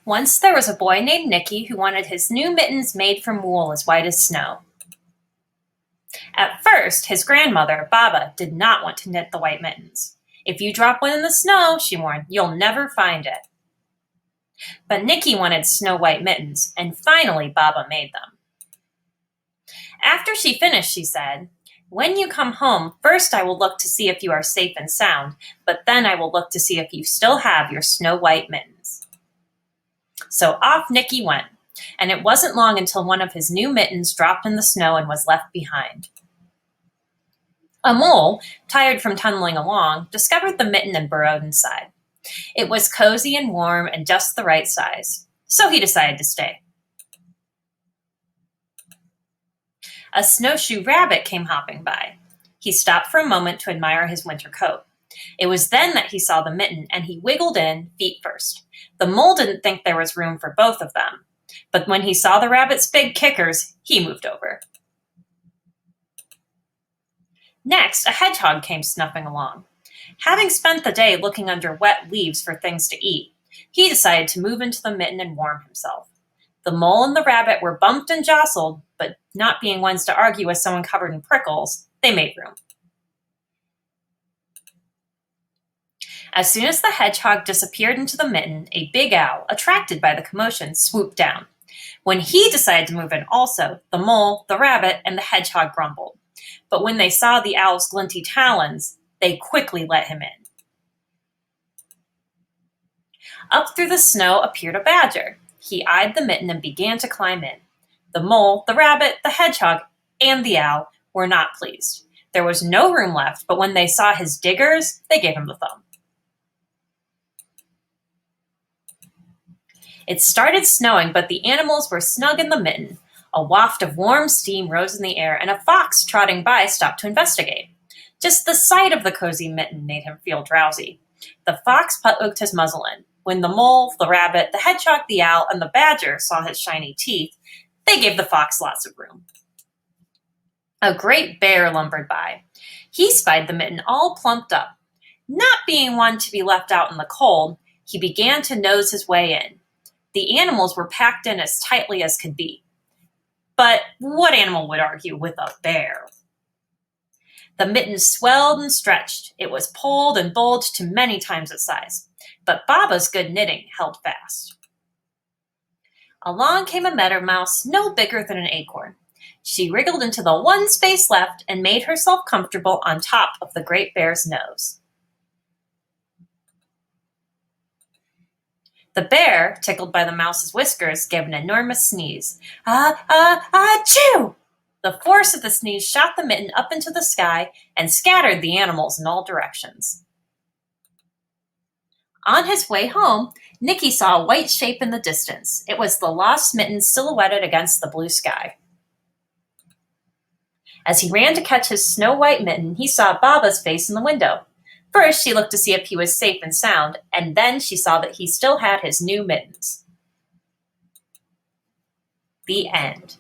Once there was a boy named Nicky who wanted his new mittens made from wool as white as snow. At first, his grandmother, Baba, did not want to knit the white mittens. "If you drop one in the snow," she warned, "you'll never find it." But Nicky wanted snow-white mittens, and finally Baba made them. After she finished, she said, "When you come home, first I will look to see if you are safe and sound, but then I will look to see if you still have your snow-white mittens." So off Nicky went, and it wasn't long until one of his new mittens dropped in the snow and was left behind. A mole, tired from tunneling along, discovered the mitten and burrowed inside. It was cozy and warm and just the right size, so he decided to stay. A snowshoe rabbit came hopping by. He stopped for a moment to admire his winter coat. It was then that he saw the mitten, and he wiggled in, feet first. The mole didn't think there was room for both of them, but when he saw the rabbit's big kickers, he moved over. Next, a hedgehog came snuffing along. Having spent the day looking under wet leaves for things to eat, he decided to move into the mitten and warm himself. The mole and the rabbit were bumped and jostled, but not being ones to argue with someone covered in prickles, they made room. As soon as the hedgehog disappeared into the mitten, a big owl, attracted by the commotion, swooped down. When he decided to move in also, the mole, the rabbit, and the hedgehog grumbled. But when they saw the owl's glinty talons, they quickly let him in. Up through the snow appeared a badger. He eyed the mitten and began to climb in. The mole, the rabbit, the hedgehog, and the owl were not pleased. There was no room left, but when they saw his diggers, they gave him the thumb. It started snowing, but the animals were snug in the mitten. A waft of warm steam rose in the air, and a fox trotting by stopped to investigate. Just the sight of the cozy mitten made him feel drowsy. The fox poked his muzzle in. When the mole, the rabbit, the hedgehog, the owl, and the badger saw his shiny teeth, they gave the fox lots of room. A great bear lumbered by. He spied the mitten all plumped up. Not being one to be left out in the cold, he began to nose his way in. The animals were packed in as tightly as could be. But what animal would argue with a bear? The mitten swelled and stretched. It was pulled and bulged to many times its size. But Baba's good knitting held fast. Along came a meadow mouse no bigger than an acorn. She wriggled into the one space left and made herself comfortable on top of the great bear's nose. The bear, tickled by the mouse's whiskers, gave an enormous sneeze. Achoo! The force of the sneeze shot the mitten up into the sky and scattered the animals in all directions. On his way home, Nicky saw a white shape in the distance. It was the lost mitten silhouetted against the blue sky. As he ran to catch his snow-white mitten, he saw Baba's face in the window. First, she looked to see if he was safe and sound, and then she saw that he still had his new mittens. The end.